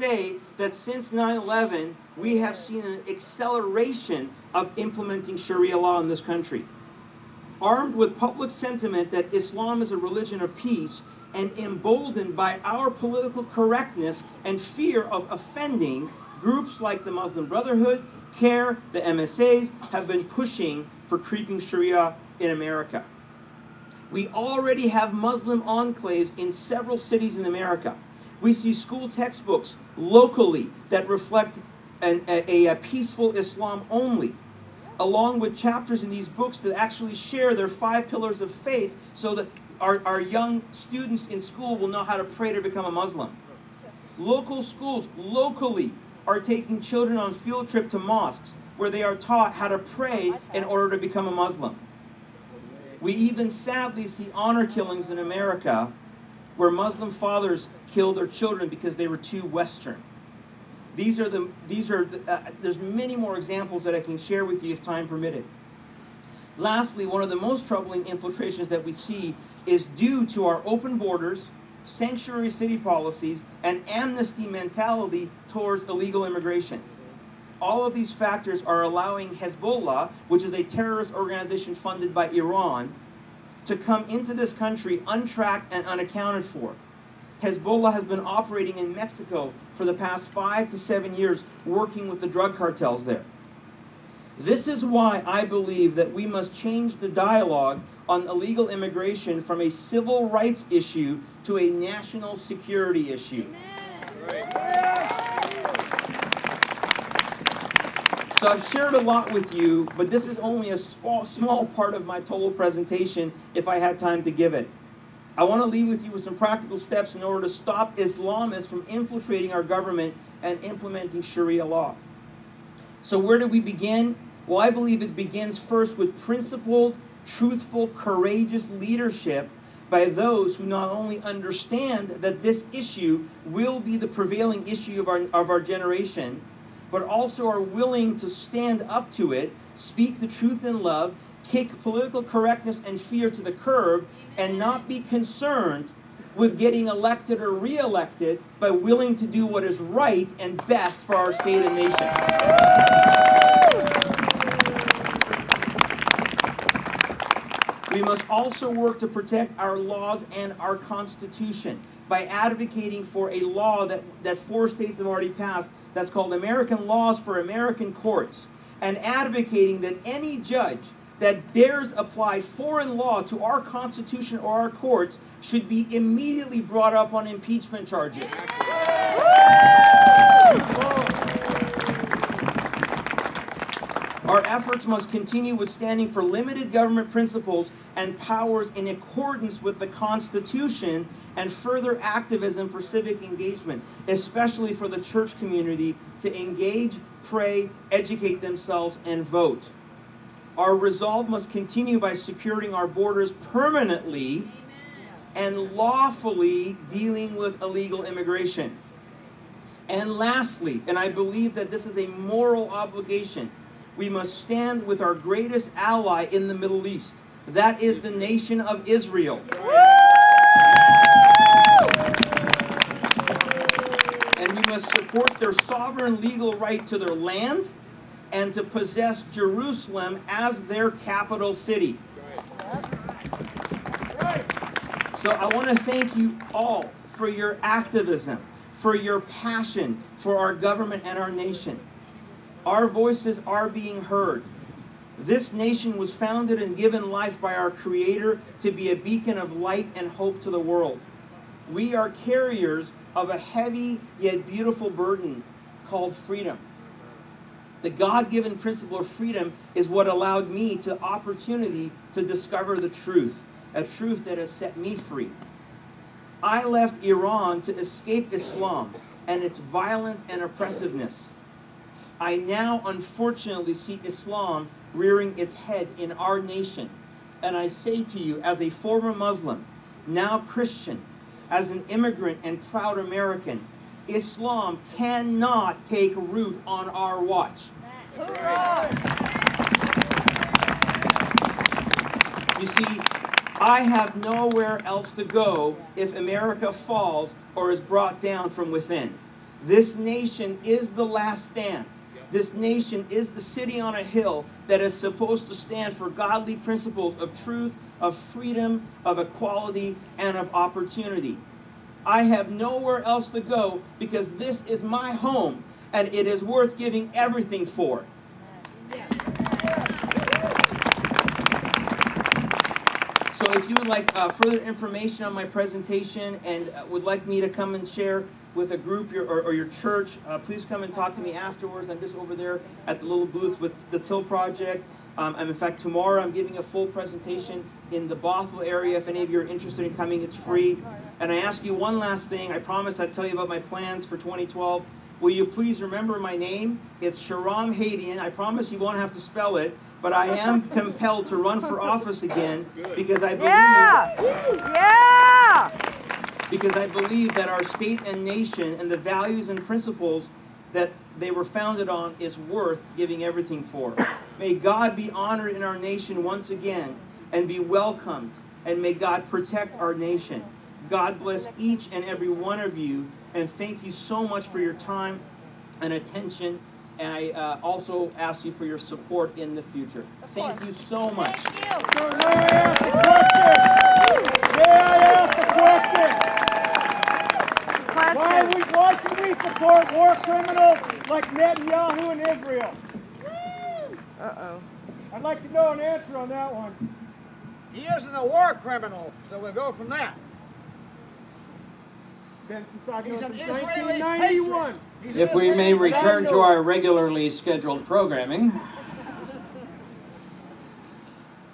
say that since 9/11, we have seen an acceleration of implementing Sharia law in this country. Armed with public sentiment that Islam is a religion of peace, and emboldened by our political correctness and fear of offending, groups like the Muslim Brotherhood, CARE, the MSAs, have been pushing for creeping Sharia in America. We already have Muslim enclaves in several cities in America. We see school textbooks locally that reflect a peaceful Islam only, along with chapters in these books that actually share their 5 pillars of faith so that our young students in school will know how to pray to become a Muslim. Local schools locally are taking children on field trip to mosques where they are taught how to pray in order to become a Muslim. We even sadly see honor killings in America where Muslim fathers kill their children because they were too Western. There's many more examples that I can share with you if time permitted. Lastly, one of the most troubling infiltrations that we see is due to our open borders, sanctuary city policies, and amnesty mentality towards illegal immigration. All of these factors are allowing Hezbollah, which is a terrorist organization funded by Iran, to come into this country untracked and unaccounted for. Hezbollah has been operating in Mexico for the past 5 to 7 years, working with the drug cartels there. This is why I believe that we must change the dialogue on illegal immigration from a civil rights issue to a national security issue. So I've shared a lot with you, but this is only a small part of my total presentation if I had time to give it. I want to leave with you with some practical steps in order to stop Islamists from infiltrating our government and implementing Sharia law. So where do we begin? Well, I believe it begins first with principled, truthful, courageous leadership by those who not only understand that this issue will be the prevailing issue of our generation, but also are willing to stand up to it, speak the truth in love, kick political correctness and fear to the curb, and not be concerned with getting elected or re-elected, but willing to do what is right and best for our state and nation. We must also work to protect our laws and our Constitution by advocating for a law that 4 states have already passed that's called American Laws for American Courts, and advocating that any judge that dares apply foreign law to our Constitution or our courts should be immediately brought up on impeachment charges. Our efforts must continue with standing for limited government principles and powers in accordance with the Constitution, and further activism for civic engagement, especially for the church community to engage, pray, educate themselves, and vote. Our resolve must continue by securing our borders permanently and lawfully dealing with illegal immigration. And lastly, and I believe that this is a moral obligation, we must stand with our greatest ally in the Middle East. That is the nation of Israel. And we must support their sovereign legal right to their land and to possess Jerusalem as their capital city. So I want to thank you all for your activism, for your passion for our government and our nation. Our voices are being heard. This nation was founded and given life by our Creator to be a beacon of light and hope to the world. We are carriers of a heavy yet beautiful burden called freedom. The God-given principle of freedom is what allowed me the opportunity to discover the truth, a truth that has set me free. I left Iran to escape Islam and its violence and oppressiveness. I now unfortunately see Islam rearing its head in our nation. And I say to you, as a former Muslim, now Christian, as an immigrant and proud American, Islam cannot take root on our watch. You see, I have nowhere else to go if America falls or is brought down from within. This nation is the last stand. This nation is the city on a hill that is supposed to stand for godly principles of truth, of freedom, of equality, and of opportunity. I have nowhere else to go because this is my home, and it is worth giving everything for. So if you would like further information on my presentation and would like me to come and share with a group or your church, please come and talk to me afterwards. I'm just over there at the little booth with the Till Project. And in fact, tomorrow I'm giving a full presentation in the Bothell area. If any of you are interested in coming, it's free. And I ask you one last thing. I promise I'd tell you about my plans for 2012. Will you please remember my name? It's Shahram Hadian. I promise you won't have to spell it, but I am compelled to run for office again because I believe that our state and nation and the values and principles that they were founded on is worth giving everything for. May God be honored in our nation once again and be welcomed, and may God protect our nation. God bless each and every one of you, and thank you so much for your time and attention, and I also ask you for your support in the future. Thank you so much. Thank you. So may I ask a question? Why should we support war criminals like Netanyahu in Israel? Uh-oh. I'd like to know an answer on that one. He isn't a war criminal, so we'll go from that. Been since I've He's known an since Israeli 1991. He's If an we may Israeli return to our regularly scheduled programming,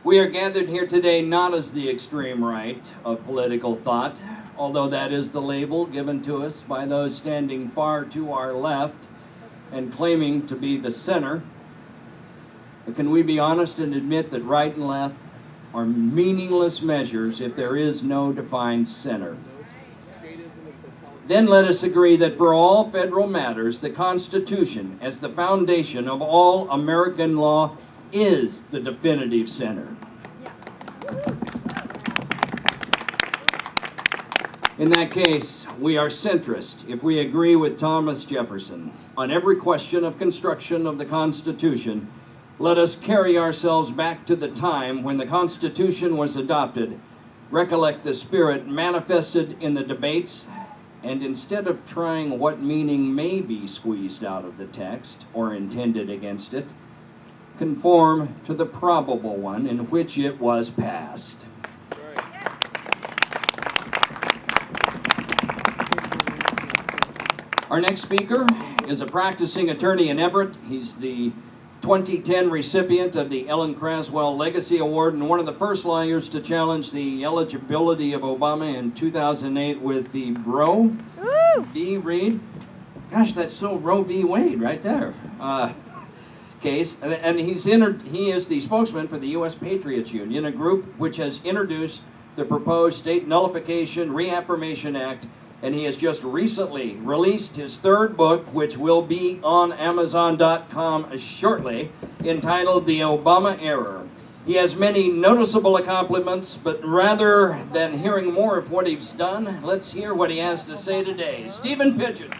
we are gathered here today not as the extreme right of political thought, although that is the label given to us by those standing far to our left and claiming to be the center. But can we be honest and admit that right and left are meaningless measures if there is no defined center? Then let us agree that for all federal matters, the Constitution, as the foundation of all American law, is the definitive center. In that case, we are centrist if we agree with Thomas Jefferson. On every question of construction of the Constitution, let us carry ourselves back to the time when the Constitution was adopted, recollect the spirit manifested in the debates, and instead of trying what meaning may be squeezed out of the text or intended against it, conform to the probable one in which it was passed. Our next speaker is a practicing attorney in Everett. He's the 2010 recipient of the Ellen Craswell Legacy Award and one of the first lawyers to challenge the eligibility of Obama in 2008 with the Roe v. Reed. Gosh, that's so Roe v. Wade right there. Case, and he is the spokesman for the U.S. Patriots Union, a group which has introduced the proposed State Nullification Reaffirmation Act, and he has just recently released his third book, which will be on Amazon.com shortly, entitled The Obama Error. He has many noticeable accomplishments, but rather than hearing more of what he's done, let's hear what he has to say today. Stephen Pidgeon.